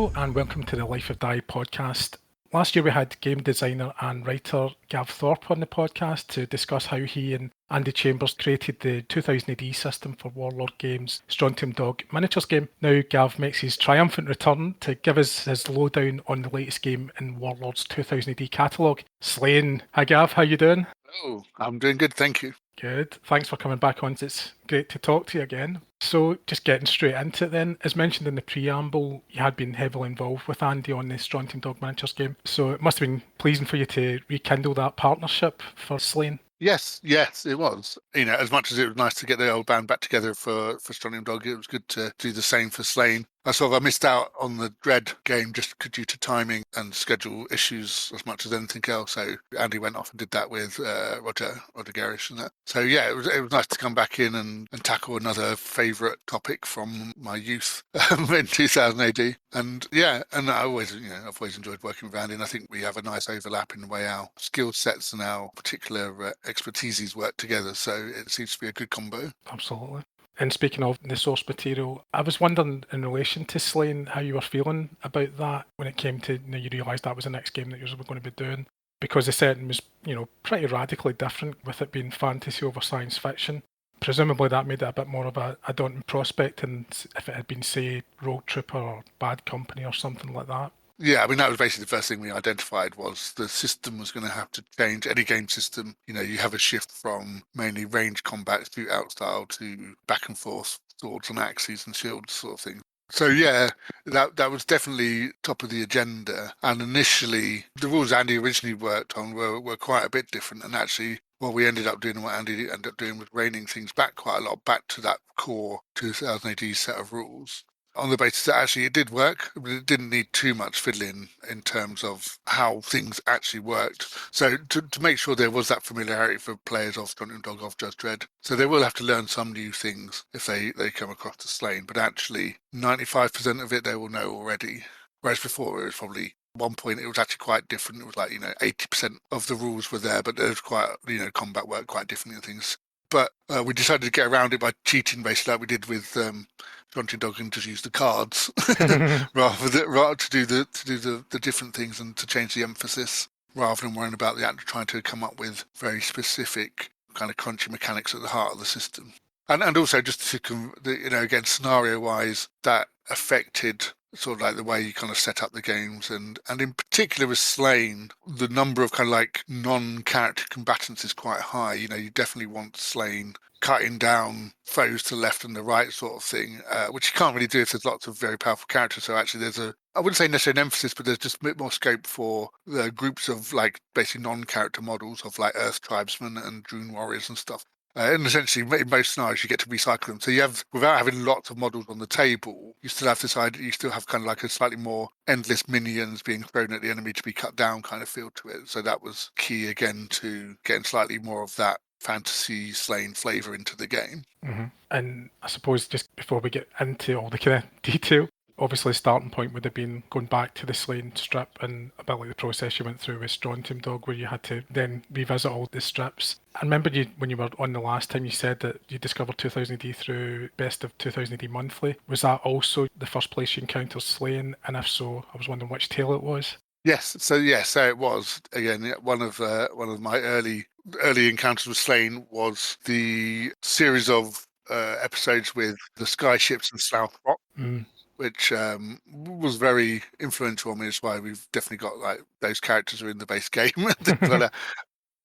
Hello and welcome to the Life of Die podcast. Last year we had game designer and writer Gav Thorpe on the podcast to discuss how he and Andy Chambers created the 2000 AD system for Warlord Games' Strontium Dog Miniatures Game. Now Gav makes his triumphant return to give us his lowdown on the latest game in Warlord's 2000 AD catalogue, Slaine. Hi Gav, how you doing? Oh, I'm doing good, thank you. Good. Thanks for coming back on. It's great to talk to you again. So, just getting straight into it then, as mentioned in the preamble, you had been heavily involved with Andy on the Strontium Dog Miniatures game, so it must have been pleasing for you to rekindle that partnership for Slaine. Yes, it was. You know, as much as it was nice to get the old band back together for Strontium Dog, it was good to do the same for Slaine. I missed out on the Dread game just due to timing and schedule issues as much as anything else. So Andy went off and did that with Roger Garish and that. So yeah, it was nice to come back in and tackle another favourite topic from my youth in 2000 AD. And yeah, and I've always enjoyed working with Andy, and I think we have a nice overlap in the way our skill sets and our particular expertises work together. So it seems to be a good combo. Absolutely. And speaking of the source material, I was wondering in relation to Slaine how you were feeling about that when it came to, you realised that was the next game that you were going to be doing. Because the setting was, pretty radically different with it being fantasy over science fiction. Presumably that made it a bit more of a daunting prospect than if it had been, say, Rogue Trooper or Bad Company or something like that. Yeah, I mean, that was basically the first thing we identified was the system was going to have to change. Any game system, you have a shift from mainly range combat to outstyle to back and forth swords and axes and shields sort of thing. So yeah, that was definitely top of the agenda. And initially, the rules Andy originally worked on were quite a bit different. And actually, what we ended up doing, what Andy ended up doing was reining things back quite a lot, back to that core 2000 AD set of rules, on the basis that actually it did work, but it didn't need too much fiddling in terms of how things actually worked. So to make sure there was that familiarity for players of Strontium Dog, of Judge Dredd. So they will have to learn some new things if they come across the Slaine, but actually 95% of it they will know already. Whereas before it was probably one point it was actually quite different. It was like, 80% of the rules were there, but there was quite, combat worked quite differently and things. But we decided to get around it by cheating, basically, like we did with Strontium Dog, and just use the cards rather to do the different things and to change the emphasis rather than worrying about trying to come up with very specific kind of crunchy mechanics at the heart of the system. And also just to again, scenario wise, that affected sort of like the way you kind of set up the games, and in particular with Slaine, the number of kind of like non-character combatants is quite high. You definitely want Slaine cutting down foes to the left and the right sort of thing, which you can't really do if there's lots of very powerful characters. So actually there's I wouldn't say necessarily an emphasis, but there's just a bit more scope for the groups of like basically non-character models of like Earth Tribesmen and Drune Warriors and stuff. And essentially, in most scenarios, you get to recycle them. So you have, without having lots of models on the table, you still have you still have kind of like a slightly more endless minions being thrown at the enemy to be cut down kind of feel to it. So that was key again to getting slightly more of that fantasy Slaine flavour into the game. Mm-hmm. And I suppose just before we get into all the kind of detail, obviously the starting point would have been going back to the Slaine strip and a bit like the process you went through with Strontium Dog, where you had to then revisit all the strips. I remember when you were on the last time, you said that you discovered 2000 AD through Best of 2000 AD Monthly. Was that also the first place you encountered Slaine? And if so, I was wondering which tale it was. Yes, so it was. Again, one of my early encounters with Slaine was the series of episodes with the sky ships and South Rock. Which was very influential on me. That's why we've definitely got like those characters are in the base game.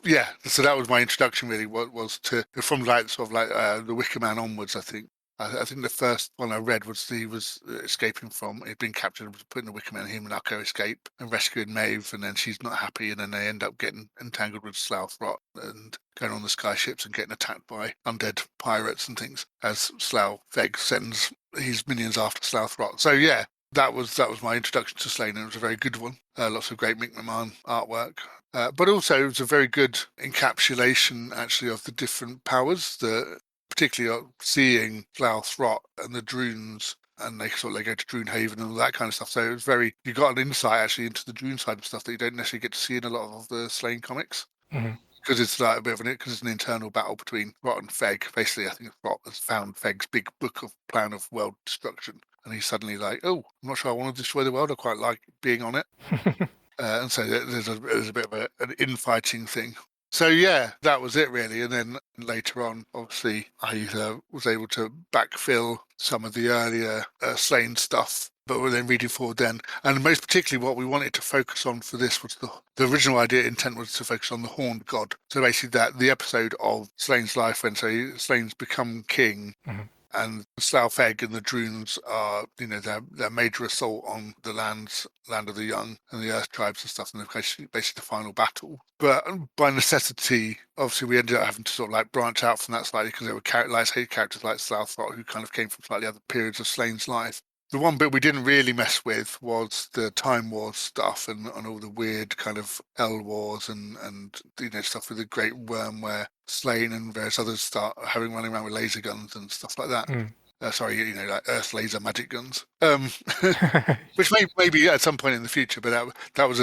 Yeah, so that was my introduction. Really, was to from like sort of like the Wicker Man onwards. I think the first one I read was he was escaping from. He'd been captured and was put in the Wicker Man. Him and Akko escape and rescuing Maeve, and then she's not happy, and then they end up getting entangled with Slough Rot and going on the sky ships and getting attacked by undead pirates and things. As Slough Veg sends his minions after Slough Rot. So yeah, that was my introduction to Slaine, and it was a very good one. Lots of great Mick McMahon artwork. But also it was a very good encapsulation actually of the different powers, particularly seeing Slough Rot and the Drunes, and they go to Drune Haven and all that kind of stuff. So it was you got an insight actually into the Drune side of stuff that you don't necessarily get to see in a lot of the Slaine comics. Mm-hmm. Because it's like a bit of because it's an internal battle between Rot and Feg. Basically, I think Rot has found Feg's big book of plan of world destruction, and he's suddenly like, oh, I'm not sure I want to destroy the world. I quite like being on it. And so there's a bit of an infighting thing. So yeah, that was it really. And then later on, obviously, I was able to backfill some of the earlier Slaine stuff, but we're then reading forward then. And most particularly, what we wanted to focus on for this was the original intent was to focus on the Horned God. So basically, that the episode of Slaine's life when Slaine's become king. Mm-hmm. And the South Egg and the Drunes are, their major assault on the land of the young and the Earth tribes and stuff, and basically the final battle. But by necessity, obviously, we ended up having to sort of like branch out from that slightly because there were characters like Gav Thorpe who kind of came from slightly other periods of Slaine's life. The one bit we didn't really mess with was the Time Wars stuff and all the weird kind of L Wars and stuff with the Great Worm where Slaine and various others start running around with laser guns and stuff like that. Like Earth laser magic guns, which maybe at some point in the future, but that was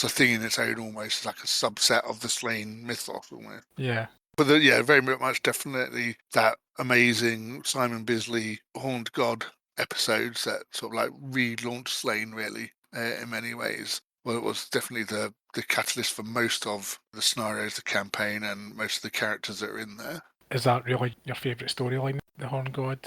a thing in its own, almost like a subset of the Slaine mythos, almost. Yeah. But very much definitely that amazing Simon Bisley Horned God episodes that sort of like relaunched Slaine really in many ways. Well, it was definitely the catalyst for most of the scenarios, the campaign, and most of the characters that are in there. Is that really your favourite storyline, the Horned God?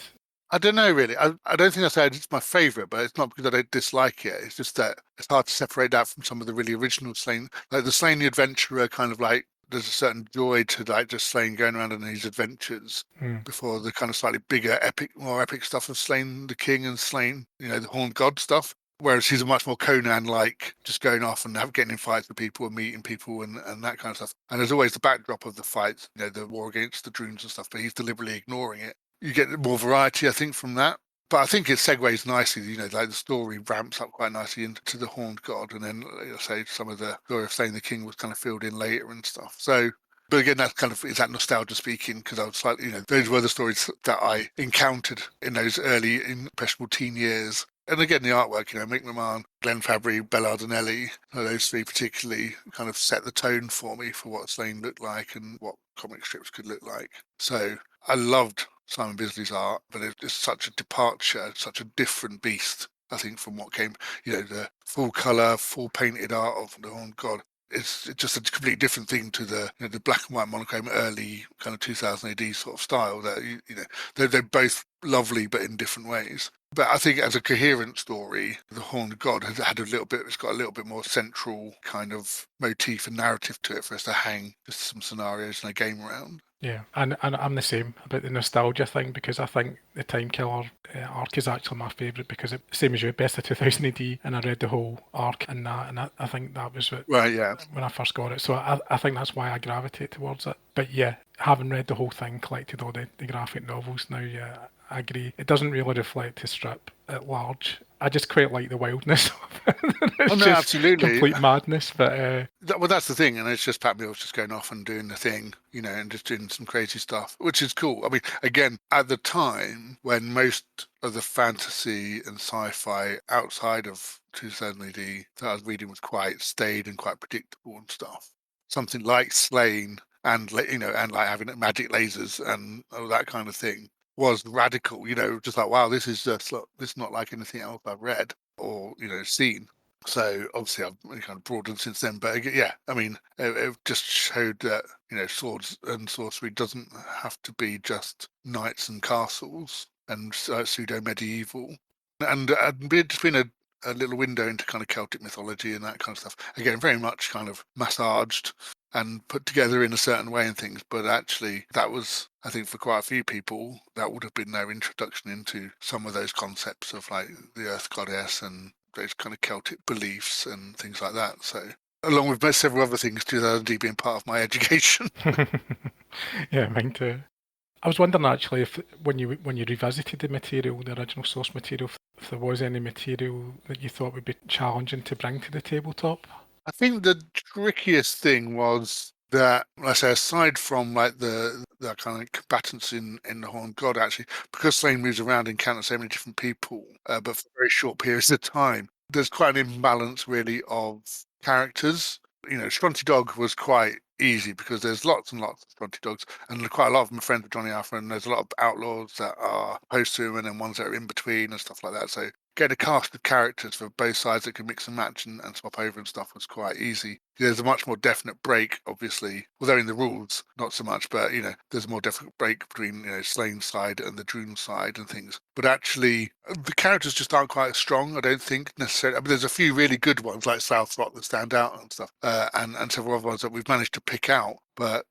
I don't know really. I don't think I said it's my favourite, but it's not because I don't dislike it. It's just that it's hard to separate that from some of the really original Slaine, like the Slaine the Adventurer, kind of like there's a certain joy to like just Slaine going around on these adventures before the kind of slightly bigger, more epic stuff of Slaine the King and Slaine, the Horned God stuff. Whereas he's a much more Conan-like, just going off and getting in fights with people and meeting people and that kind of stuff. And there's always the backdrop of the fights, the war against the Drunes and stuff, but he's deliberately ignoring it. You get more variety, I think, from that. But I think it segues nicely, like the story ramps up quite nicely into the Horned God, and then, say, some of the story of Slaine the King was kind of filled in later and stuff. So, but again, that's kind of, is that nostalgia speaking? Because I was slightly, those were the stories that I encountered in those early impressionable teen years. And again, the artwork, Mick McMahon, Glenn Fabry, Bella Ardinelli, those three particularly kind of set the tone for me for what Slaine looked like and what comic strips could look like. So I loved Simon Bisley's art, but it's such a departure, such a different beast, I think, from what came, the full colour, full painted art of the Horned God. It's just a completely different thing to the the black and white monochrome early kind of 2000 AD sort of style. That they're both lovely, but in different ways. But I think as a coherent story, the Horned God has had it's got a little bit more central kind of motif and narrative to it for us to hang just some scenarios and a game around. Yeah, and I'm the same about the nostalgia thing, because I think the Time Killer arc is actually my favourite, because same as you, best of 2000 AD, and I read the whole arc in that, and I think that was right, yeah, when I first got it. So I think that's why I gravitate towards it. But yeah, having read the whole thing, collected all the graphic novels now, yeah, I agree. It doesn't really reflect the strip at large. I just quite like the wildness of it. It's just absolutely complete madness. But that's the thing, and it's just Pat Mills just going off and doing the thing, and just doing some crazy stuff, which is cool. I mean, again, at the time when most of the fantasy and sci-fi outside of 2000 AD that I was reading was quite staid and quite predictable and stuff, something like Slaine and and like having magic lasers and all that kind of thing was radical, just like, wow, this is not like anything else I've read or seen. So obviously I've kind of broadened since then, but yeah, I mean, it just showed that swords and sorcery doesn't have to be just knights and castles and pseudo medieval, and it's been a little window into kind of Celtic mythology and that kind of stuff. Again, very much kind of massaged and put together in a certain way and things, but actually that was, I think, for quite a few people, that would have been their introduction into some of those concepts of like the Earth Goddess and those kind of Celtic beliefs and things like that. So, along with several other things, 2000 being part of my education. Yeah, mine too. I was wondering actually if when you revisited the material, the original source material, if there was any material that you thought would be challenging to bring to the tabletop. I think the trickiest thing was that, let's say, aside from like the kind of combatants in the Horned God, actually, because Slaine moves around and encounters so many different people, but for very short periods of time, there's quite an imbalance really of characters. Stronty Dog was quite easy because there's lots and lots of Stronty dogs, and quite a lot of them are friends with Johnny Alpha, and there's a lot of outlaws that are opposed to him, and then ones that are in between and stuff like that. So getting a cast of characters for both sides that can mix and match and swap over and stuff was quite easy. There's a much more definite break, obviously, although in the rules, not so much, but, there's a more definite break between, Slaine's side and the Droon side and things. But actually, the characters just aren't quite as strong, I don't think, necessarily. I mean, there's a few really good ones, like South Rock, that stand out and stuff, and several other ones that we've managed to pick out. But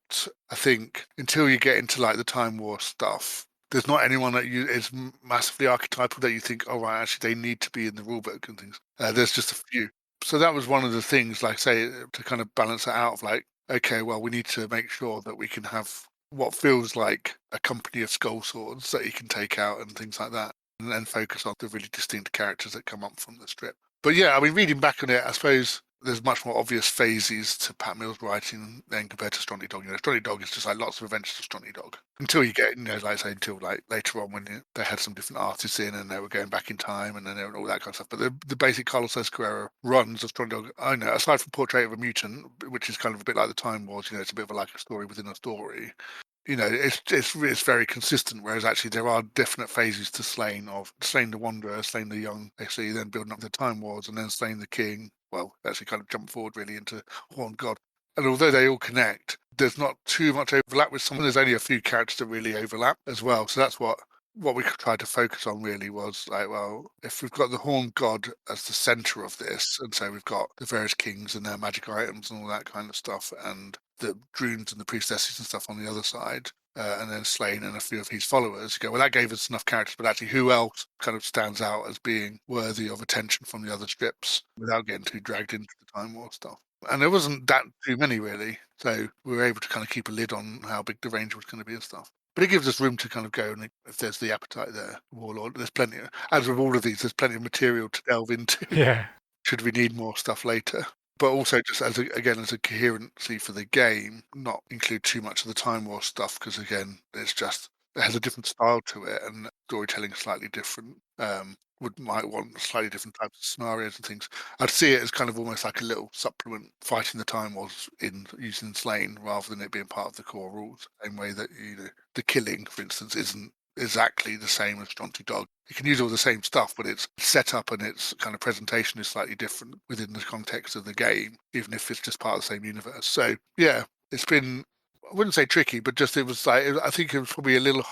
I think until you get into, like, the Time War stuff, there's not anyone that is massively archetypal that you think, oh, right, actually, they need to be in the rulebook and things. There's just a few. So that was one of the things, like, say, to kind of balance it out of like, okay, well, we need to make sure that we can have what feels like a company of skull swords that you can take out and things like that, and then focus on the really distinct characters that come up from the strip. But yeah, I mean, reading back on it, I suppose there's much more obvious phases to Pat Mill's writing than compared to Stronty Dog. Stronty Dog is just like lots of adventures of Stronty Dog until you get, like I say, until like later on when they had some different artists in and they were going back in time and then all that kind of stuff. But the basic Carlos Escarrera runs of Stronty Dog, I know, aside from Portrait of a Mutant, which is kind of a bit like the Time Wars, it's a bit of like a story within a story. It's very consistent, whereas actually there are definite phases to Slaine, of Slaine the Wanderer, Slaine the Young, actually then building up the Time Wars, and then Slaine the King. Well, actually kind of jump forward really into Horned God. And although they all connect, there's not too much overlap with some. There's only a few characters that really overlap as well. So that's what we tried to focus on really was like, well, if we've got the Horned God as the center of this, and so we've got the various kings and their magic items and all that kind of stuff, and the Droons and the priestesses and stuff on the other side, and then Slaine and a few of his followers, you go, well, that gave us enough characters, but actually who else kind of stands out as being worthy of attention from the other strips without getting too dragged into the Time War stuff? And there wasn't that too many really, so we were able to kind of keep a lid on how big the range was going to be and stuff. But it gives us room to kind of go, and if there's the appetite there, Warlord, there's plenty, as with all of these, there's plenty of material to delve into. Yeah. Should we need more stuff later. But also just as a coherency for the game, not include too much of the Time War stuff, because again, it has a different style to it, and storytelling is slightly different. Might want slightly different types of scenarios and things. I'd see it as kind of almost like a little supplement fighting the Time Wars in using Slaine rather than it being part of the core rules. Same way that the killing, for instance, isn't exactly the same as Stronty Dog. You can use all the same stuff, but its setup and its kind of presentation is slightly different within the context of the game, even if it's just part of the same universe. So yeah, it's been, I wouldn't say tricky, but just it was like, I think it was probably a little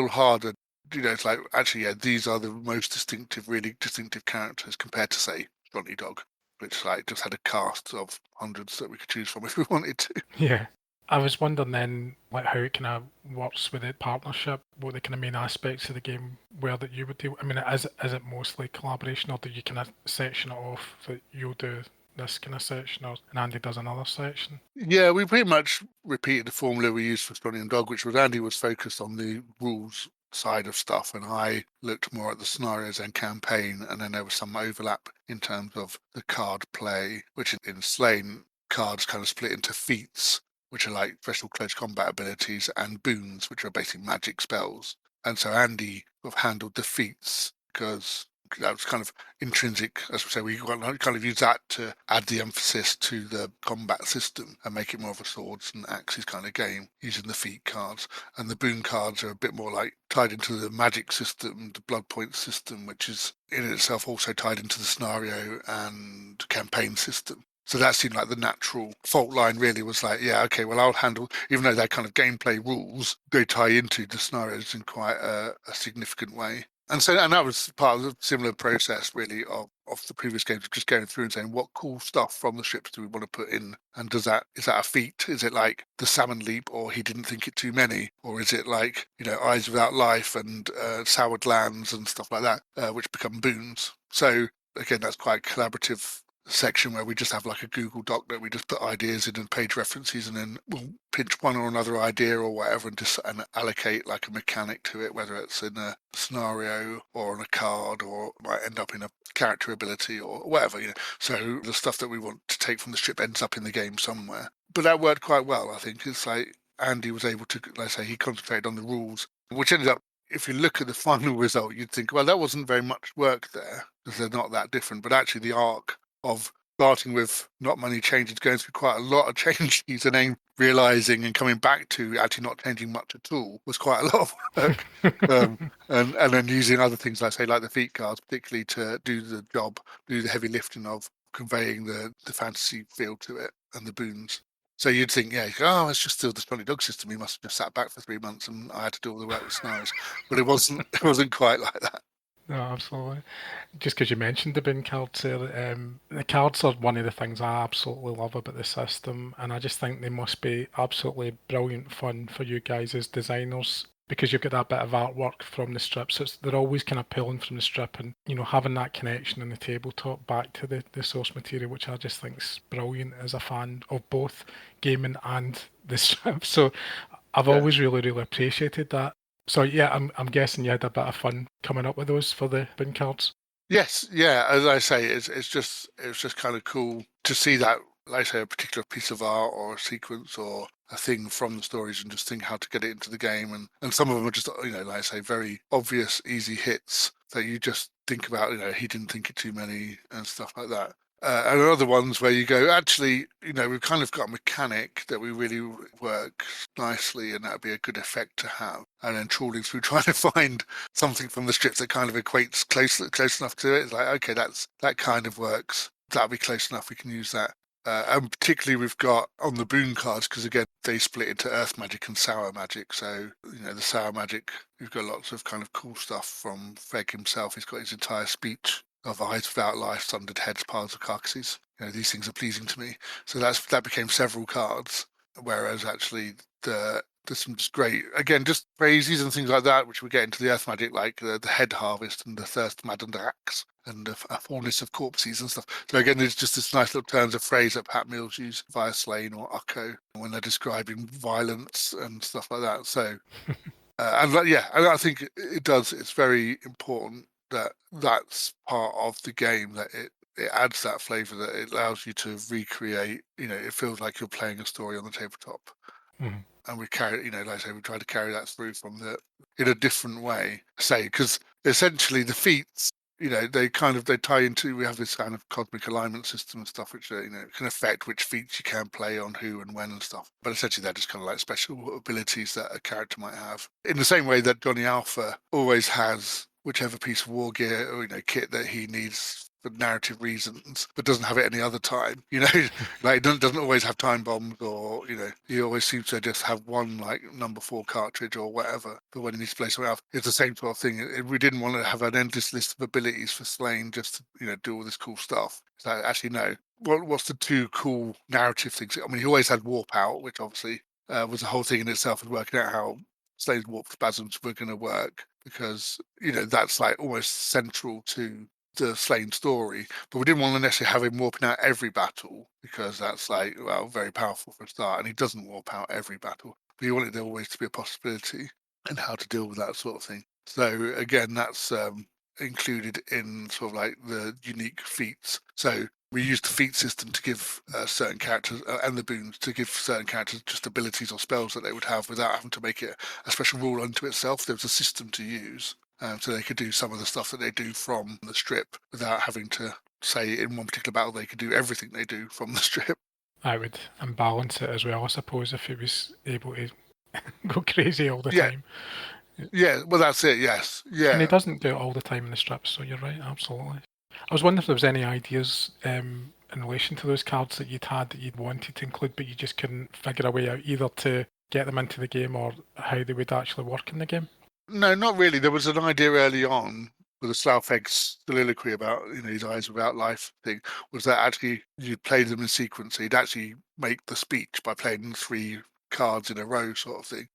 harder. It's like, actually, yeah, these are the most really distinctive characters compared to, say, Stronty Dog, which like just had a cast of hundreds that we could choose from if we wanted to. Yeah. I was wondering then, like, how it kind of works with the partnership, what the kind of main aspects of the game were that you would do. I mean, is it mostly collaboration, or do you kind of section it off that you'll do this kind of section, and Andy does another section? Yeah, we pretty much repeated the formula we used for Stronty and Dog, which was Andy was focused on the rules side of stuff, and I looked more at the scenarios and campaign, and then there was some overlap in terms of the card play, which in Slaine, cards kind of split into feats, which are like special close combat abilities, and boons, which are basically magic spells. And so Andy sort of handled the feats because that was kind of intrinsic, as we say, we kind of use that to add the emphasis to the combat system and make it more of a swords and axes kind of game using the feat cards. And the boon cards are a bit more like tied into the magic system, the blood point system, which is in itself also tied into the scenario and campaign system. So that seemed like the natural fault line really was like, yeah, okay, well, I'll handle, even though they're kind of gameplay rules, they tie into the scenarios in quite a significant way. And that was part of the similar process really of the previous games, of just going through and saying what cool stuff from the ships do we want to put in, and is that a feat? Is it like the salmon leap, or he didn't think it too many, or is it like eyes without life and soured lands and stuff like that, which become boons? So again, that's quite collaborative section where we just have like a Google Doc that we just put ideas in and page references, and then we'll pinch one or another idea or whatever and allocate like a mechanic to it, whether it's in a scenario or on a card, or might end up in a character ability or whatever. So the stuff that we want to take from the strip ends up in the game somewhere. But that worked quite well, I think. It's like Andy was able to, let's say, he concentrated on the rules, which ended up, if you look at the final result, you'd think, well, that wasn't very much work there because they're not that different. But actually, the arc of starting with not many changes, going through quite a lot of changes, and then realizing and coming back to actually not changing much at all was quite a lot of work. And then using other things, like say, like the feat cards, particularly to do the job, do the heavy lifting of conveying the fantasy feel to it and the boons. So you'd think, yeah, oh, it's just still the Johnny Dog system. He must have just sat back for 3 months, and I had to do all the work with scenarios. But it wasn't. It wasn't quite like that. No, absolutely. Just because you mentioned the bin cards there, the cards are one of the things I absolutely love about the system, and I just think they must be absolutely brilliant fun for you guys as designers because you've got that bit of artwork from the strip, so they're always kind of pulling from the strip and, having that connection in the tabletop back to the source material, which I just think's brilliant as a fan of both gaming and the strip. So I've always really, really appreciated that. So yeah, I'm guessing you had a bit of fun coming up with those for the bin cards. Yes, yeah. As I say, it's just kind of cool to see that, like I say, a particular piece of art or a sequence or a thing from the stories, and just think how to get it into the game. And some of them are just, like I say, very obvious, easy hits that you just think about. He didn't think it too many and stuff like that. And other ones where you go, actually, we've kind of got a mechanic that we really work nicely, and that'd be a good effect to have. And then trawling through trying to find something from the strips that kind of equates close enough to it. It's like, okay, that kind of works. That'll be close enough. We can use that. And particularly we've got on the boon cards, because again, they split into earth magic and sour magic. So, the sour magic, we've got lots of kind of cool stuff from Feg himself. He's got his entire speech of eyes without life, sundered heads, piles of carcasses. These things are pleasing to me. So that became several cards, whereas actually there's some just great, again, just phrases and things like that, which we get into the earth magic, like the head harvest and the thirst maddened axe and the fullness of corpses and stuff. So again, there's just this nice little turns of phrase that Pat Mills used via Slaine or Ukko when they're describing violence and stuff like that. So, and I think it does. It's very important that's part of the game, that it adds that flavor, that it allows you to recreate. It feels like you're playing a story on the tabletop. Mm-hmm. And we carry, like I say, we try to carry that through in a different way. Say, because essentially the feats, they tie into. We have this kind of cosmic alignment system and stuff, which can affect which feats you can play on who and when and stuff. But essentially, they're just kind of like special abilities that a character might have. In the same way that Johnny Alpha always has whichever piece of war gear or kit that he needs for narrative reasons, but doesn't have it any other time. Like doesn't always have time bombs, or he always seems to just have one like number 4 cartridge or whatever. But when he needs to play something else, it's the same sort of thing. We didn't want to have an endless list of abilities for Slaine just to do all this cool stuff. So actually, no. What's the 2 cool narrative things? I mean, he always had warp out, which obviously was a whole thing in itself, and working out how Slaine's warp spasms were going to work, because that's like almost central to the Slaine story. But we didn't want to necessarily have him warping out every battle, because that's like, well, very powerful for a start, and he doesn't warp out every battle. But you wanted there always to be a possibility and how to deal with that sort of thing. So again, that's included in sort of like the unique feats. So we used the feat system to give certain characters and the boons to give certain characters just abilities or spells that they would have without having to make it a special rule unto itself. There was a system to use, so they could do some of the stuff that they do from the strip without having to say in one particular battle they could do everything they do from the strip. I would imbalance it as well, I suppose, if he was able to go crazy all the time. Yeah, well, that's it, yes. Yeah. And he doesn't do it all the time in the strips, so you're right, absolutely. I was wondering if there was any ideas in relation to those cards that you'd had that you'd wanted to include, but you just couldn't figure a way out either to get them into the game or how they would actually work in the game? No, not really. There was an idea early on with the Slough-Egg's soliloquy about his eyes without life thing, was that actually you'd play them in sequence. So you'd actually make the speech by playing 3 cards in a row, sort of thing.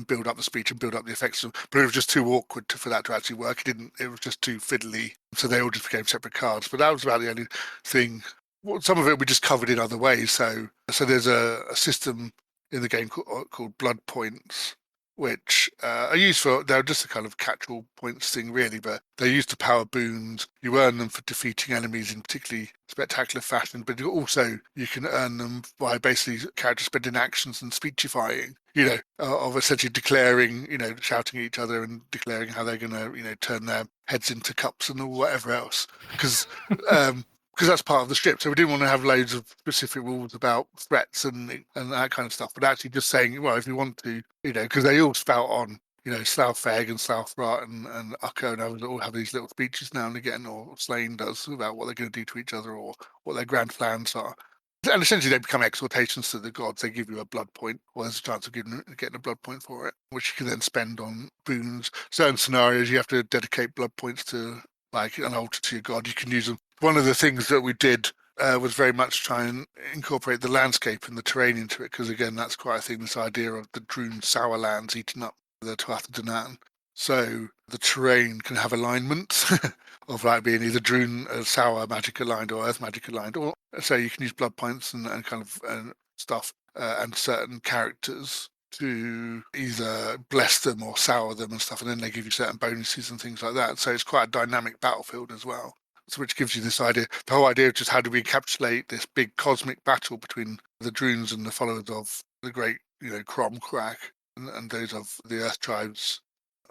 Build up the speech and build up the effects, but it was just too awkward for that to actually work. It was just too fiddly, so they all just became separate cards. But that was about the only thing. Well, some of it we just covered in other ways. So there's a system in the game called blood points, which are used for, they're just a kind of catch-all points thing, really, but they're used to power boons. You earn them for defeating enemies in particularly spectacular fashion, but you can earn them by basically characters spending actions and speechifying, of essentially declaring, shouting at each other and declaring how they're going to, turn their heads into cups and whatever else. Because because that's part of the strip. So we didn't want to have loads of specific rules about threats and that kind of stuff, but actually just saying, well, if you want to, because they all spout on, Slaugfeg and Slaughrot and Ukko and others all have these little speeches now and again, or Slaine does, about what they're going to do to each other or what their grand plans are. And essentially, they become exhortations to the gods. They give you a blood point, or there's a chance of getting a blood point for it, which you can then spend on boons. Certain scenarios, you have to dedicate blood points to, like an altar to your god. You can use them. One of the things that we did was very much try and incorporate the landscape and the terrain into it, because again, that's quite a thing. This idea of the Droon sour lands eating up the Tuatha De Danann. So the terrain can have alignments of like being either Droon sour magic aligned or earth magic aligned, or so you can use blood points and kind of stuff and certain characters to either bless them or sour them and stuff, and then they give you certain bonuses and things like that. So it's quite a dynamic battlefield as well. So which gives you this idea, the whole idea of just how do we encapsulate this big cosmic battle between the Droons and the followers of the great, Crom Crack and those of the Earth tribes,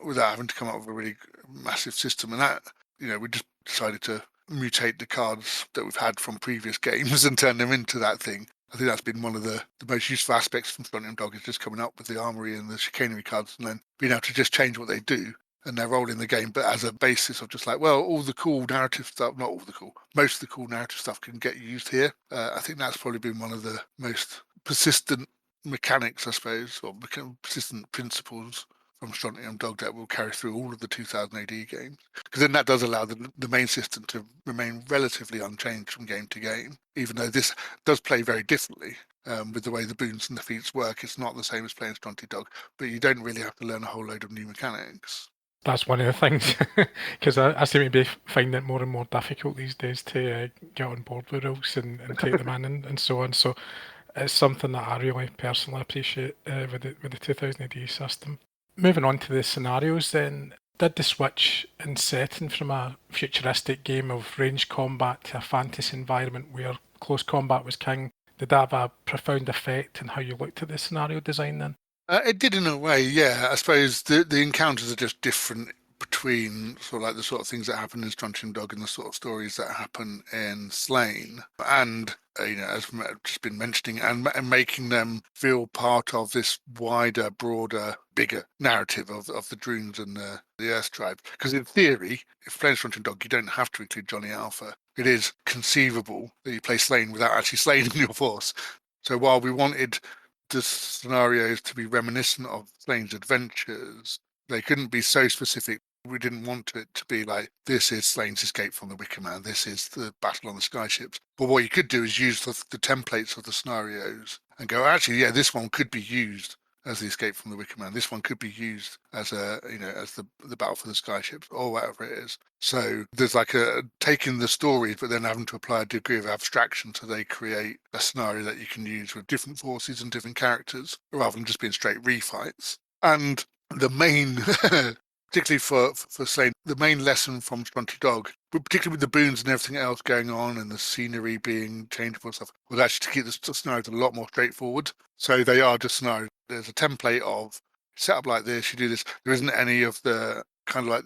without having to come up with a really massive system. And that, we just decided to mutate the cards that we've had from previous games and turn them into that thing. I think that's been one of the most useful aspects from Strontium Dog, is just coming up with the armory and the chicanery cards and then being able to just change what they do and their role in the game, but as a basis of just like, well, all the cool narrative stuff, not all the cool, most of the cool narrative stuff can get used here. I think that's probably been one of the most persistent mechanics, I suppose, or persistent principles from Strontium Dog that will carry through all of the 2000 AD games, because then that does allow the main system to remain relatively unchanged from game to game, even though this does play very differently. With the way the boons and the feats work, it's not the same as playing Strontium Dog, but you don't really have to learn a whole load of new mechanics. That's one of the things, because I seem to be finding it more and more difficult these days to get on board with rules and take them in and so on. So it's something that I really personally appreciate with the 2000 AD system. Moving on to the scenarios then, did the switch in setting from a futuristic game of ranged combat to a fantasy environment where close combat was king, did that have a profound effect on how you looked at the scenario design then? It did in a way, yeah. I suppose the encounters are just different between sort of like the sort of things that happen in Strontium Dog and the sort of stories that happen in Slaine. And, as we've just been mentioning, and making them feel part of this wider, broader, bigger narrative of the Droons and the Earth Tribe. Because in theory, if playing Strontium Dog, you don't have to include Johnny Alpha. It is conceivable that you play Slaine without actually slaying your force. So while we wanted the scenarios to be reminiscent of Slaine's adventures, they couldn't be so specific. We didn't want it to be like, this is Slaine's escape from the Wicker Man, this is the battle on the skyships. But what you could do is use the templates of the scenarios and go, actually, yeah, this one could be used as the escape from the Wicker Man. This one could be used as as the battle for the skyships or whatever it is. So there's like taking the stories, but then having to apply a degree of abstraction so they create a scenario that you can use with different forces and different characters rather than just being straight refights. And the main, particularly for Slaine, the main lesson from Strontium Dog, but particularly with the boons and everything else going on and the scenery being changeable and stuff, was actually to keep the scenarios a lot more straightforward. So they are just scenarios. There's a template of set up like this, you do this. There isn't any of the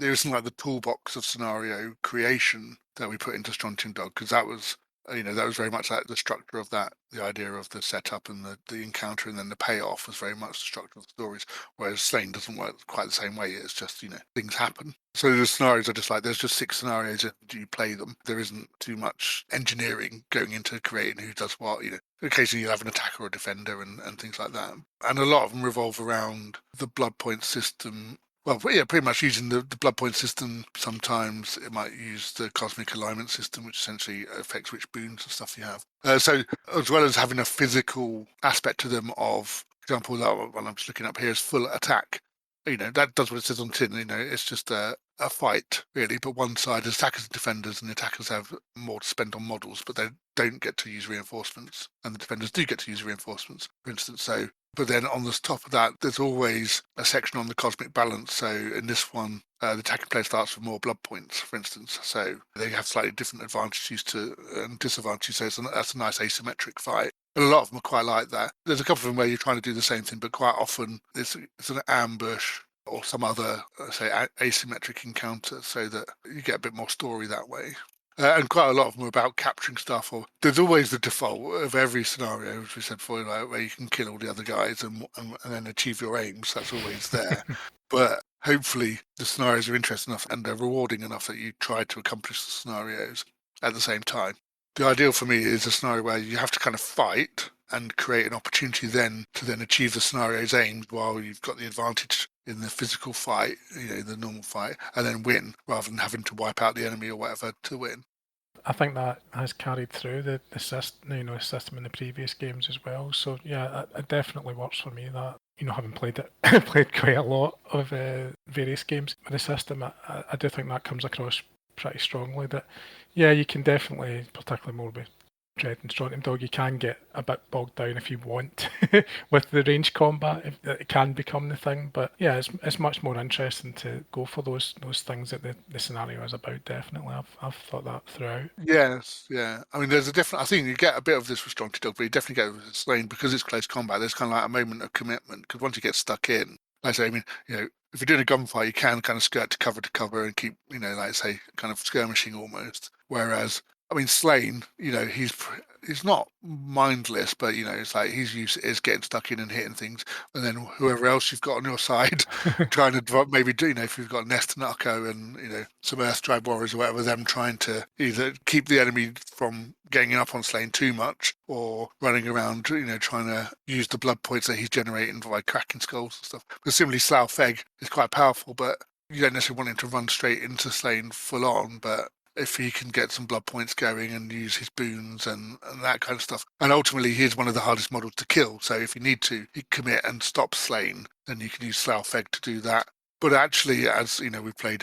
there isn't like the toolbox of scenario creation that we put into Strontium Dog, because that was that was very much like the structure of that. The idea of the setup and the encounter and then the payoff was very much the structure of the stories. Whereas Slaine doesn't work quite the same way. It's just, things happen. So the scenarios are just like, there's just 6 scenarios and you play them. There isn't too much engineering going into creating who does what, Occasionally you have an attacker or a defender and things like that. And a lot of them revolve around the blood point system. Well, yeah, pretty much using the blood point system. Sometimes it might use the cosmic alignment system, which essentially affects which boons and stuff you have. So as well as having a physical aspect to them of, for example, that one I'm just looking up here is full attack. That does what it says on tin. It's just a fight, really, but one side is attackers and defenders, and the attackers have more to spend on models, but they don't get to use reinforcements, and the defenders do get to use reinforcements, for instance. So, but then on the top of that, there's always a section on the cosmic balance. So in this one, the attacking player starts with more blood points, for instance. So they have slightly different advantages and disadvantages. So that's a nice asymmetric fight. And a lot of them are quite like that. There's a couple of them where you're trying to do the same thing, but quite often it's an ambush or some other, say, asymmetric encounter, so that you get a bit more story that way. And quite a lot of them are about capturing stuff. Or there's always the default of every scenario, as we said before, like, where you can kill all the other guys and then achieve your aims. That's always there. But hopefully the scenarios are interesting enough and they're rewarding enough that you try to accomplish the scenarios at the same time. The ideal for me is a scenario where you have to kind of fight and create an opportunity then to then achieve the scenario's aims while you've got the advantage in the physical fight, the normal fight, and then win rather than having to wipe out the enemy or whatever to win. I think that has carried through the system in the previous games as well. So yeah, it definitely works for me. That having played it, played quite a lot of various games with the system, I do think that comes across pretty strongly. That yeah, you can definitely, particularly more with Dread and Strontium Dog, you can get a bit bogged down if you want with the range combat. It can become the thing, but yeah, it's much more interesting to go for those things that the scenario is about. Definitely, I've thought that throughout. Yes, yeah. I mean, there's a different. I think you get a bit of this with Strong Dog, but you definitely get it with Slaine because it's close combat. There's kind of like a moment of commitment because once you get stuck in, like I say, I mean, if you're doing a gunfight, you can kind of skirt to cover and keep, like I say, kind of skirmishing almost. Whereas, I mean, Slaine, he's not mindless, but it's like his use is getting stuck in and hitting things, and then whoever else you've got on your side, trying to maybe do, if you've got Nest and Ukko and some Earthstripe warriors or whatever, them trying to either keep the enemy from getting up on Slaine too much or running around, trying to use the blood points that he's generating by cracking skulls and stuff. But similarly, Slough Egg is quite powerful, but you don't necessarily want him to run straight into Slaine full on, but if he can get some blood points going and use his boons and that kind of stuff. And ultimately, he's one of the hardest models to kill. So if you need to commit and stop Slaine, then you can use Slough Egg to do that. But actually, as we've played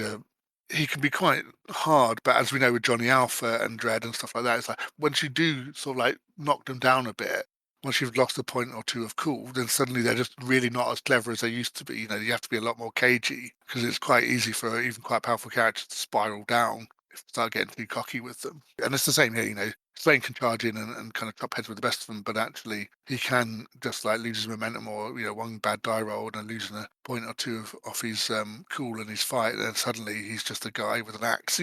he can be quite hard, but as we know with Johnny Alpha and Dread and stuff like that, it's like once you do sort of like knock them down a bit, once you've lost a point or two of cool, then suddenly they're just really not as clever as they used to be. You have to be a lot more cagey because it's quite easy for even quite powerful characters to spiral down if you start getting too cocky with them. And it's the same here, Slaine can charge in and kind of chop heads with the best of them, but actually he can just like lose his momentum or, one bad die roll and losing a point or two off his cool in his fight, and suddenly he's just a guy with an axe,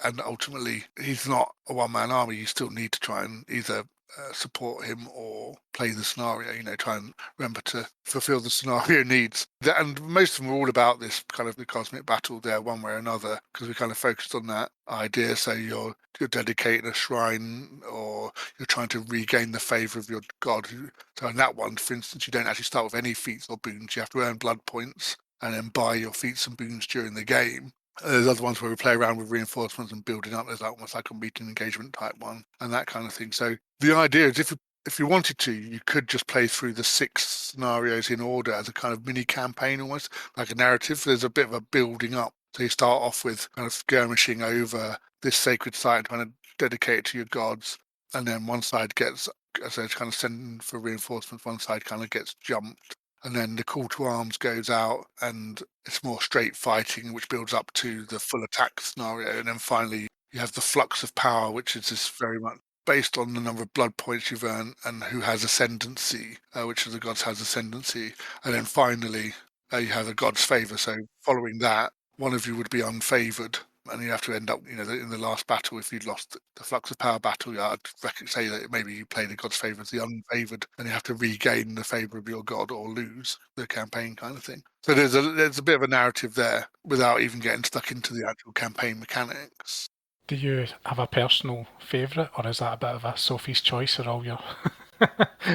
and ultimately he's not a one-man army. You still need to try and either support him or play the scenario, try and remember to fulfill the scenario needs. And most of them are all about this kind of the cosmic battle there one way or another, because we kind of focused on that idea. So you're dedicating a shrine or you're trying to regain the favor of your god. So in that one, for instance, you don't actually start with any feats or boons. You have to earn blood points and then buy your feats and boons during the game. There's other ones where we play around with reinforcements and building up. There's almost like a meeting engagement type one and that kind of thing. So the idea is if you wanted to, you could just play through the 6 scenarios in order as a kind of mini campaign, almost like a narrative. There's a bit of a building up. So you start off with kind of skirmishing over this sacred site and trying to dedicate it to your gods. And then one side gets, as it's kind of sending for reinforcements, one side kind of gets jumped. And then the call to arms goes out and it's more straight fighting, which builds up to the full attack scenario. And then finally, you have the flux of power, which is this very much based on the number of blood points you've earned and who has ascendancy, which of the gods has ascendancy. And then finally, you have the god's favor. So following that, one of you would be unfavored. And you have to end up, in the last battle, if you'd lost the flux of power battle, I'd say that maybe you play the god's favor as the unfavored, and you have to regain the favor of your god or lose the campaign kind of thing. So there's a bit of a narrative there without even getting stuck into the actual campaign mechanics. Do you have a personal favourite, or is that a bit of a Sophie's choice or all your?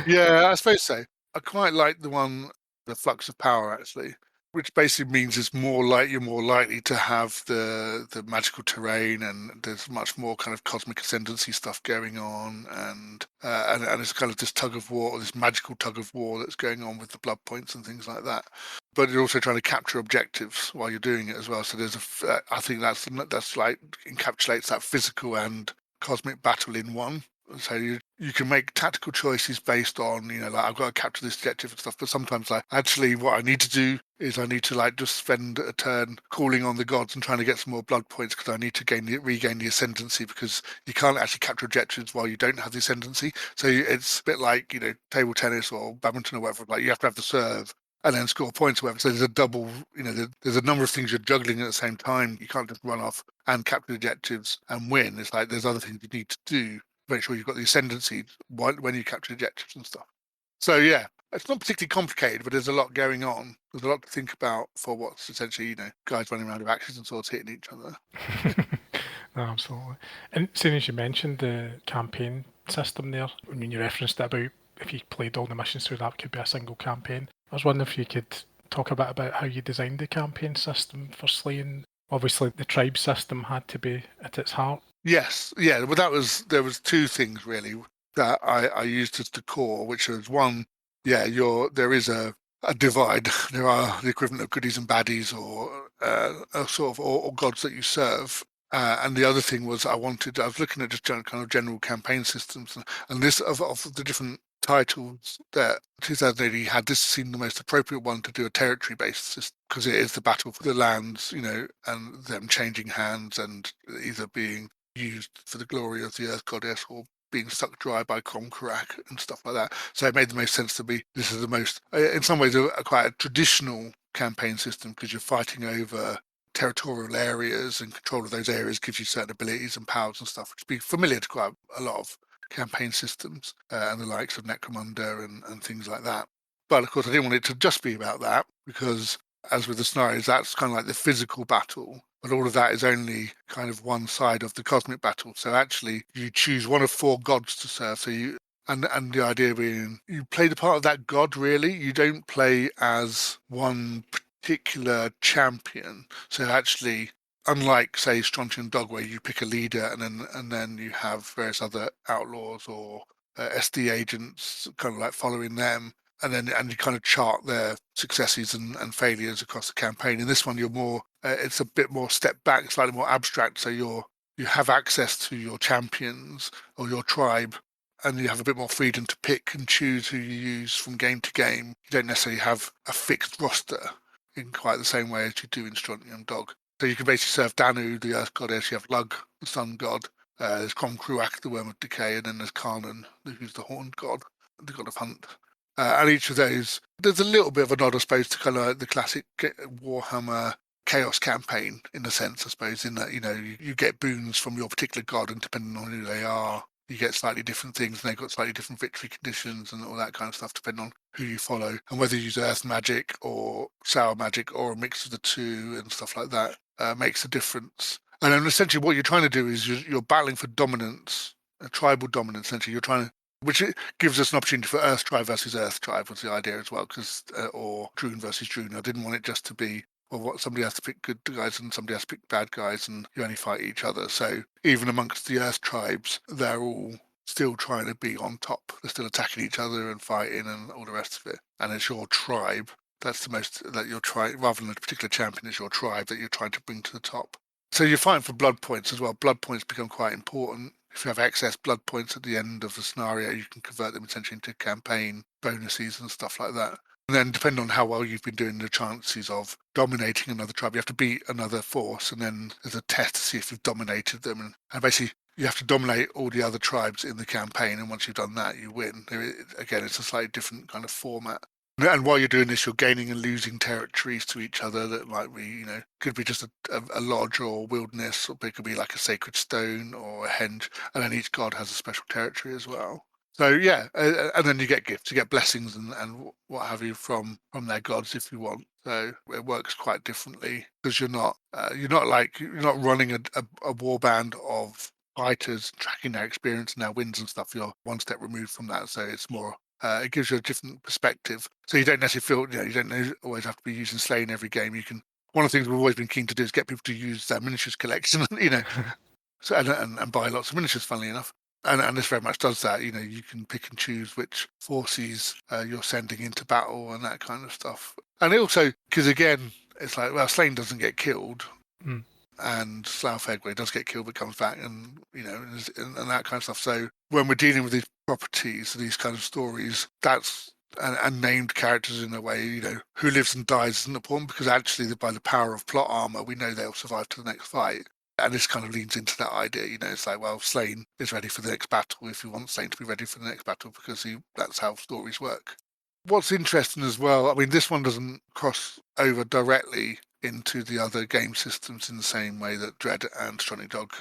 Yeah, I suppose so. I quite like the flux of power actually, which basically means you're more likely to have the magical terrain, and there's much more kind of cosmic ascendancy stuff going on, and it's kind of this tug of war, this magical tug of war that's going on with the blood points and things like that. But you're also trying to capture objectives while you're doing it as well. So I think that's like encapsulates that physical and cosmic battle in one. So you can make tactical choices based on, like I've got to capture this objective and stuff, but sometimes like actually what I need to do is I need to like just spend a turn calling on the gods and trying to get some more blood points because I need to regain the ascendancy, because you can't actually capture objectives while you don't have the ascendancy. So it's a bit like, table tennis or badminton or whatever, like you have to have the serve and then score points or whatever. So there's a double, there's a number of things you're juggling at the same time. You can't just run off and capture objectives and win. It's like there's other things you need to do to make sure you've got the ascendancy when you capture objectives and stuff. So yeah, it's not particularly complicated, but there's a lot going on. There's a lot to think about for what's essentially, guys running around with axes and swords hitting each other. No, absolutely. And seeing as you mentioned the campaign system there, I mean, you referenced it about if you played all the missions through that could be a single campaign. I was wondering if you could talk a bit about how you designed the campaign system for Slaine. Obviously, the tribe system had to be at its heart. Yes, yeah. Well, there was two things really that I used as the core, which was one, yeah, there is a divide. There are the equivalent of goodies and baddies, or a sort of or gods that you serve. And the other thing was I was looking at just kind of general campaign systems, and this of the different titles that 2080 had, this seemed the most appropriate one to do a territory-based system because it is the battle for the lands, and them changing hands and either being used for the glory of the Earth Goddess or being sucked dry by Kromkarak and stuff like that. So it made the most sense to be, this is the most, in some ways, quite a traditional campaign system because you're fighting over territorial areas, and control of those areas gives you certain abilities and powers and stuff, which would be familiar to quite a lot of campaign systems and the likes of Necromunda and things like that. But of course, I didn't want it to just be about that because, as with the scenarios, that's kind of like the physical battle. But all of that is only kind of one side of the cosmic battle. So actually, you choose one of 4 gods to serve. So and the idea being you play the part of that god. Really, you don't play as one particular champion. So actually, unlike say Strontium Dog, where you pick a leader and then you have various other outlaws or SD agents, kind of like following them, and you kind of chart their successes and failures across the campaign. In this one, you're more it's a bit more step back, slightly more abstract. So you have access to your champions or your tribe, and you have a bit more freedom to pick and choose who you use from game to game. You don't necessarily have a fixed roster in quite the same way as you do in Strontium Dog. So you can basically serve Danu, the Earth Goddess. You have Lug, the Sun God. There's Kromkruak, the Worm of Decay, and then there's Karnan, who's the Horned God, the God of Hunt. And each of those, there's a little bit of a nod, I suppose, to kind of like the classic Warhammer Chaos campaign, in a sense, I suppose, in that, you get boons from your particular god, and depending on who they are, you get slightly different things, and they've got slightly different victory conditions and all that kind of stuff, depending on who you follow, and whether you use earth magic or sour magic or a mix of the two and stuff like that makes a difference. And then essentially what you're trying to do is you're battling for dominance, a tribal dominance, essentially. You're trying to, which gives us an opportunity for Earth tribe versus Earth tribe was the idea as well, because or Droon versus Droon. I didn't want it just to be, well, what somebody has to pick good guys and somebody has to pick bad guys, and you only fight each other. So even amongst the Earth tribes, they're all still trying to be on top. They're still attacking each other and fighting and all the rest of it. And it's your tribe. That's the most that you're trying, rather than a particular champion, it's your tribe that you're trying to bring to the top. So you're fighting for blood points as well. Blood points become quite important. If you have excess blood points at the end of the scenario, you can convert them essentially into campaign bonuses and stuff like that. And then depending on how well you've been doing, the chances of dominating another tribe, you have to beat another force, and then there's a test to see if you've dominated them. And basically, you have to dominate all the other tribes in the campaign, and once you've done that, you win. Again, it's a slightly different kind of format. And while you're doing this, you're gaining and losing territories to each other that might be, could be just a lodge or a wilderness, or it could be like a sacred stone or a henge. And then each god has a special territory as well. So yeah, and then you get gifts, you get blessings and what have you from their gods if you want. So it works quite differently because you're not running a war band of fighters tracking their experience and their wins and stuff. You're one step removed from that, so it's more. It gives you a different perspective, so you don't necessarily feel you don't always have to be using Slaine every game. You can. One of the things we've always been keen to do is get people to use their miniatures collection, so and buy lots of miniatures. Funnily enough, and this very much does that. You can pick and choose which forces you're sending into battle and that kind of stuff. And it also, because again, it's like, well, Slaine doesn't get killed. Mm. And Slough Egway does get killed but comes back, and and that kind of stuff. So when we're dealing with these properties, these kind of stories, that's and named characters in a way, who lives and dies isn't important, because actually by the power of plot armor, we know they'll survive to the next fight. And this kind of leans into that idea, it's like, well, Slaine is ready for the next battle if you want Slaine to be ready for the next battle, because that's how stories work. What's interesting as well, I mean, this one doesn't cross over directly into the other game systems in the same way that Dread and Stronny Dog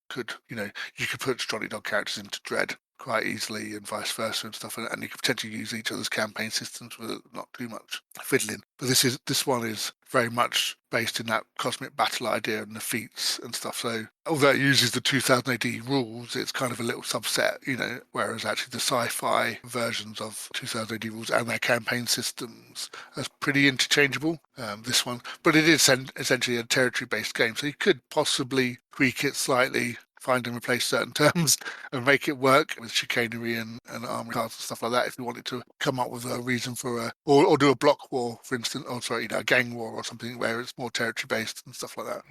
could. You could put Stronny Dog characters into Dread quite easily and vice versa and stuff, and you could potentially use each other's campaign systems with not too much fiddling. But this one is very much based in that cosmic battle idea and the feats and stuff. So although it uses the 2000 AD rules, it's kind of a little subset, whereas actually the sci-fi versions of 2000 AD rules and their campaign systems are pretty interchangeable, this one. But it is essentially a territory-based game, so you could possibly tweak it slightly, find and replace certain terms and make it work with chicanery and armory cards and stuff like that if you wanted to come up with a reason for or do a block war, for instance, a gang war or something where it's more territory based and stuff like that,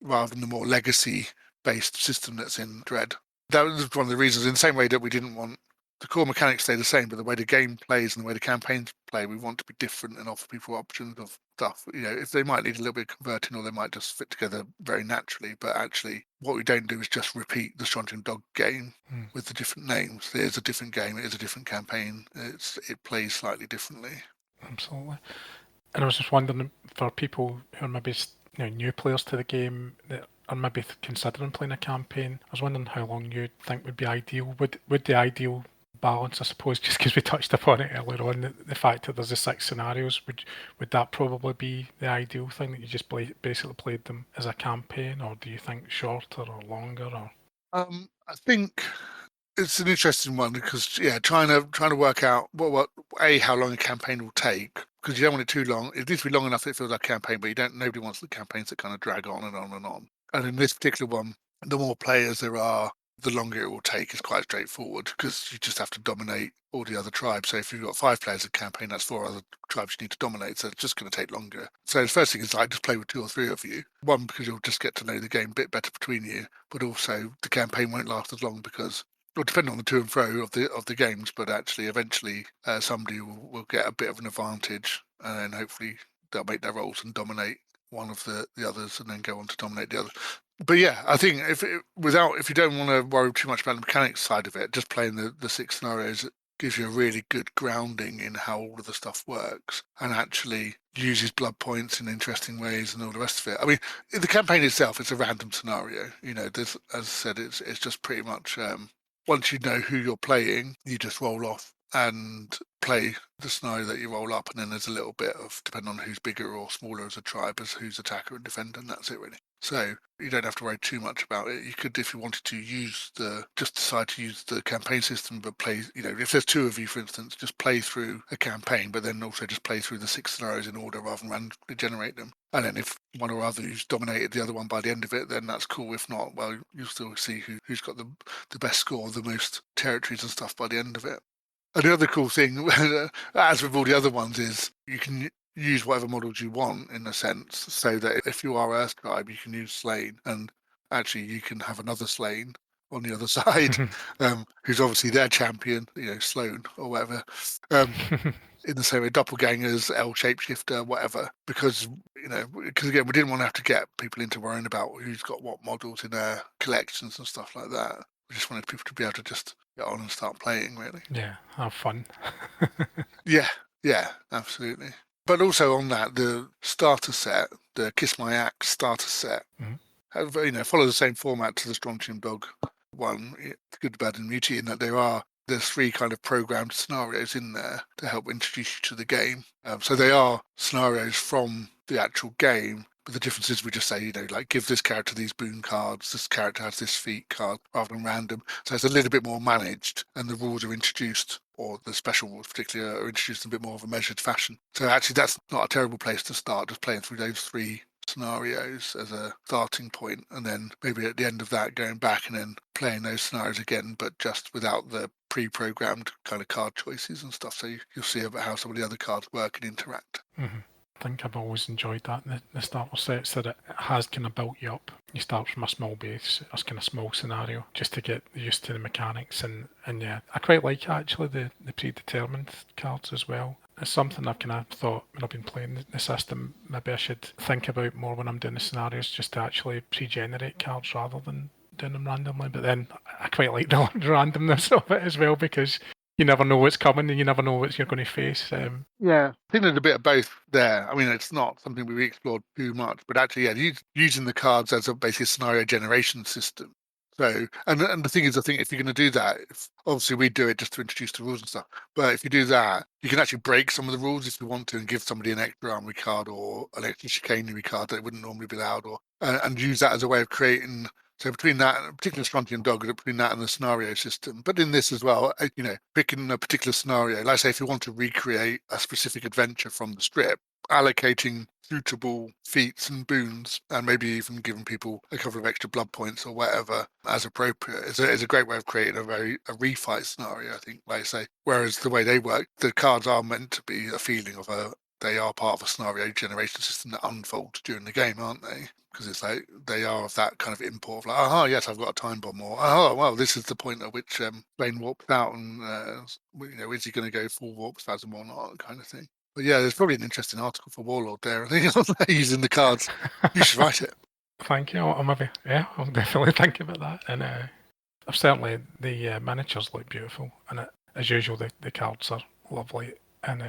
rather than the more legacy based system that's in Dread. That was one of the reasons, in the same way that we didn't want the core mechanics stay the same, but the way the game plays and the way the campaigns play, we want to be different and offer people options of stuff. If they might need a little bit of converting or they might just fit together very naturally, but actually what we don't do is just repeat the Strontium Dog game with the different names. It is a different game, it is a different campaign, it plays slightly differently. Absolutely. And I was just wondering, for people who are maybe new players to the game that are maybe considering playing a campaign, I was wondering how long you think would be ideal. Would the ideal balance, I suppose, just because we touched upon it earlier on, the fact that there's the 6 scenarios, would that probably be the ideal thing, that you just basically played them as a campaign, or do you think shorter or longer? Or I think it's an interesting one because trying to work out what how long a campaign will take, because you don't want it too long. It needs to be long enough that it feels like a campaign, but nobody wants the campaigns that kind of drag on and on and on. And in this particular one, the more players there are, the longer it will take. Is quite straightforward because you just have to dominate all the other tribes. So if you've got 5 players a campaign, that's 4 other tribes you need to dominate. So it's just going to take longer. So the first thing is just play with 2 or 3 of you. One, because you'll just get to know the game a bit better between you, but also the campaign won't last as long because, well, depending on the to and fro of the games, but actually eventually somebody will get a bit of an advantage, and then hopefully they'll make their rolls and dominate one of the others, and then go on to dominate the other. But yeah, I think if you don't want to worry too much about the mechanics side of it, just playing the 6 scenarios gives you a really good grounding in how all of the stuff works, and actually uses blood points in interesting ways and all the rest of it. I mean, the campaign itself is a random scenario. There's, as I said, it's just pretty much once you know who you're playing, you just roll off and play the scenario that you roll up, and then there's a little bit of, depending on who's bigger or smaller as a tribe, as who's attacker and defender, and that's it really. So you don't have to worry too much about it. You could, if you wanted to, just decide to use the campaign system, but play, if there's 2 of you, for instance, just play through a campaign, but then also just play through the 6 scenarios in order rather than randomly generate them. And then if one or other who's dominated the other one by the end of it, then that's cool. If not, well, you'll still see who's got the best score, the most territories and stuff by the end of it. And the other cool thing, as with all the other ones, is you can use whatever models you want, in a sense, so that if you are Earth tribe, you can use Slaine, and actually you can have another Slaine on the other side, who's obviously their champion, Sloan or whatever. In the same way, doppelgangers, L shapeshifter, whatever, because again, we didn't want to have to get people into worrying about who's got what models in their collections and stuff like that. We just wanted people to be able to just get on and start playing, really. Yeah, have fun. Yeah, absolutely. But also on that, the starter set, the Kiss My Axe starter set, follow the same format to the Strontium Dog one, Good, Bad and Muty, in that there's 3 kind of programmed scenarios in there to help introduce you to the game. So they are scenarios from the actual game, but the difference is we just say, give this character these boon cards, this character has this feat card, rather than random. So it's a little bit more managed, and the rules are introduced, or the special rules particularly, are introduced in a bit more of a measured fashion. So actually that's not a terrible place to start, just playing through those 3 scenarios as a starting point, and then maybe at the end of that going back and then playing those scenarios again, but just without the pre-programmed kind of card choices and stuff. So you'll see about how some of the other cards work and interact. I think I've always enjoyed that in the starter sets, that it has kind of built you up. You start from a small base, a kind of small scenario, just to get used to the mechanics, and yeah, I quite like actually the predetermined cards as well. It's something I've kind of thought when I've been playing the system, maybe I should think about more when I'm doing the scenarios, just to actually pre-generate cards rather than doing them randomly. But then I quite like the randomness of it as well, because you never know what's coming, and you never know what you're going to face. Yeah, I think there's a bit of both there. I mean, it's not something we've explored too much, but actually, yeah, using the cards as a basic scenario generation system. So, and the thing is, I think if you're going to do that, obviously we do it just to introduce the rules and stuff. But if you do that, you can actually break some of the rules if you want to, and give somebody an extra armory card or an extra chicanery card that wouldn't normally be allowed, or and use that as a way of creating. So between that, particularly Strontium Dog, between that and the scenario system, but in this as well, picking a particular scenario, like say if you want to recreate a specific adventure from the strip, allocating suitable feats and boons, and maybe even giving people a couple of extra blood points or whatever as appropriate is a great way of creating a refight scenario, I think, like I say. Whereas the way they work, the cards are meant to be a feeling of they are part of a scenario generation system that unfolds during the game, aren't they? Because it's like they are of that kind of import of like, oh yes, I've got a time bomb, or oh well, this is the point at which Slaine warps out, and is he going to go full warp spasm or not, kind of thing. But yeah, there's probably an interesting article for Warlord there. I think using the cards. You should write it. Thank you. I'll definitely think about that. And certainly the miniatures look beautiful, and as usual, the cards are lovely. And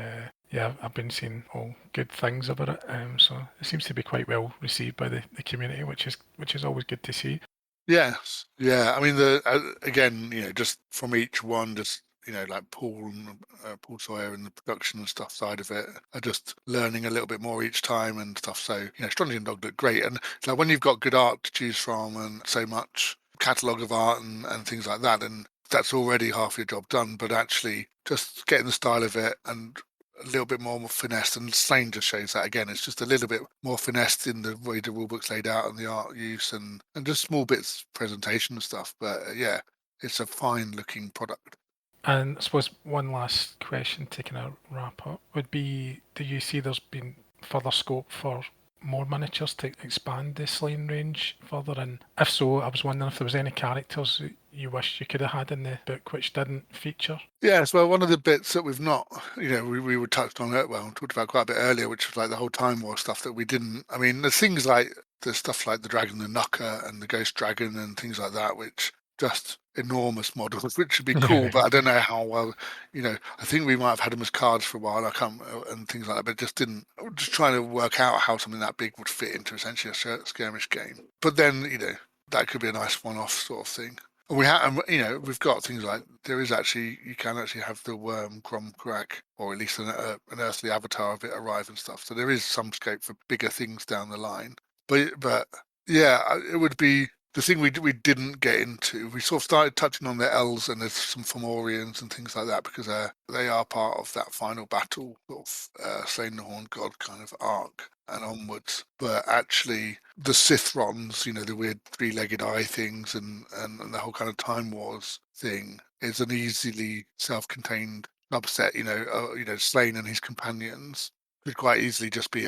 yeah, I've been seeing all good things about it. So it seems to be quite well received by the community, which is always good to see. Yes, yeah. I mean, again, just from each one, just like Paul and Paul Sawyer and the production and stuff side of it are just learning a little bit more each time and stuff. So Strontium Dog looked great, and like when you've got good art to choose from and so much catalogue of art and things like that, and that's already half your job done. But actually, just getting the style of it and a little bit more finesse, and Slaine just shows that again. It's just a little bit more finessed in the way the rulebook's laid out and the art use and just small bits of presentation and stuff. But yeah, it's a fine looking product. And I suppose one last question to kind of wrap up would be, do you see there's been further scope for more miniatures to expand the Slaine range further? And if so, I was wondering if there was any characters that you wish you could have had in the book which didn't feature. Yes, well, one of the bits that we've not, we were touched on it, well, talked about quite a bit earlier, which was like the whole Time War stuff that we didn't. I mean, there's things like the stuff like the Dragon, the Knucker, and the Ghost Dragon, and things like that, which just enormous models, which would be cool, but I don't know how well. I think we might have had them as cards for a while. I can't, and things like that, but it just didn't. Just trying to work out how something that big would fit into essentially a skirmish game. But then, that could be a nice one-off sort of thing. We have, we've got things like you can actually have the worm Cromcrack, or at least an earthly avatar of it arrive and stuff. So there is some scope for bigger things down the line. But yeah, it would be the thing we didn't get into. We sort of started touching on the elves and there's some Fomorians and things like that because they are part of that final battle of Slaine the Horned God kind of arc and onwards. But actually, the Sithrons, the weird three-legged eye things and the whole kind of Time Wars thing is an easily self-contained subset. Slaine and his companions could quite easily just be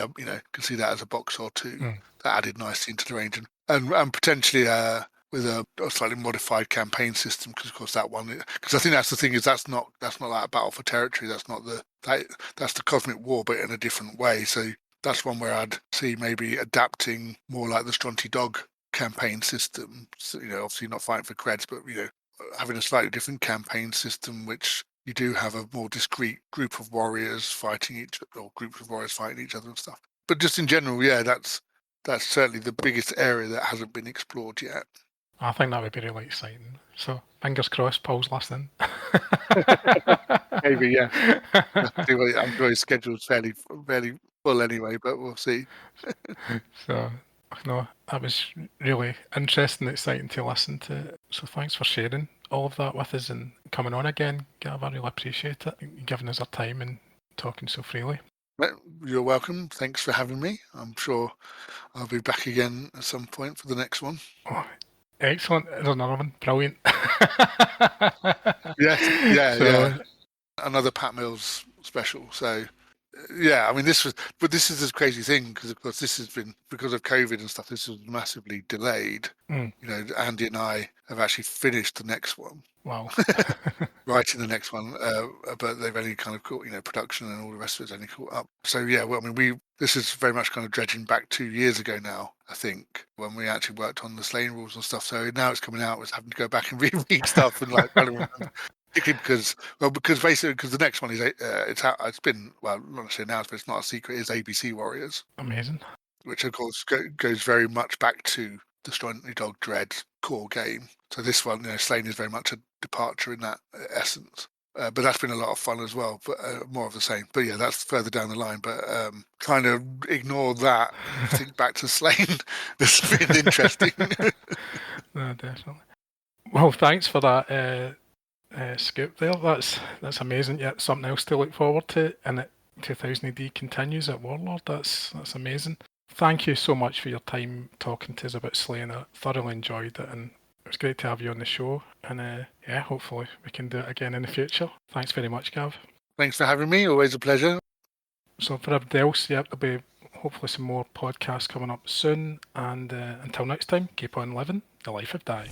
could see that as a box or two that added nicely into the range and potentially with a slightly modified campaign system because of course that one because I think that's the thing is that's not like a battle for territory, that's not that's the Cosmic War but in a different way. So that's one where I'd see maybe adapting more like the Stronty Dog campaign system. So, obviously not fighting for creds, but having a slightly different campaign system which you do have a more discrete group of warriors fighting groups of warriors fighting each other and stuff. But just in general, yeah, that's certainly the biggest area that hasn't been explored yet. I think that would be really exciting. So fingers crossed, Paul's listening. Maybe, yeah. I'm sure his schedule's fairly full anyway, but we'll see. So, no, that was really interesting, exciting to listen to. So thanks for sharing all of that with us and coming on again, Gav. I really appreciate it, giving us our time and talking so freely. You're welcome. Thanks for having me. I'm sure I'll be back again at some point for the next one. Oh, excellent. There's another one. Brilliant. Yes, yeah. Another Pat Mills special. So, yeah, I mean, this is a crazy thing because, of course, this has been because of COVID and stuff. This was massively delayed. Andy and I have actually finished the next one. Wow. Writing the next one, but they've only kind of caught, production and all the rest of it's only caught up. So yeah, well, I mean, this is very much kind of dredging back 2 years ago now, I think, when we actually worked on the Slaine rules and stuff. So now it's coming out, was having to go back and reread stuff and like kind of because the next one is it's been, well, not necessarily announced, but it's not a secret, is ABC Warriors. Amazing. Which of course goes very much back to the Strongly Dog Dread core game. So this one, Slaine is very much a departure in that essence. But that's been a lot of fun as well, but more of the same. But yeah, that's further down the line. But kind of ignore that and think back to Slaine. This has been interesting. No, definitely. Well, thanks for that scoop there. That's amazing. Yeah, something else to look forward to, and 2000 AD continues at Warlord. That's amazing. Thank you so much for your time talking to us about Slaine. I thoroughly enjoyed it, and it was great to have you on the show. And yeah, hopefully we can do it again in the future. Thanks very much, Gav. Thanks for having me. Always a pleasure. So for everybody else, yeah, there'll be hopefully some more podcasts coming up soon. And until next time, keep on living the life of Die.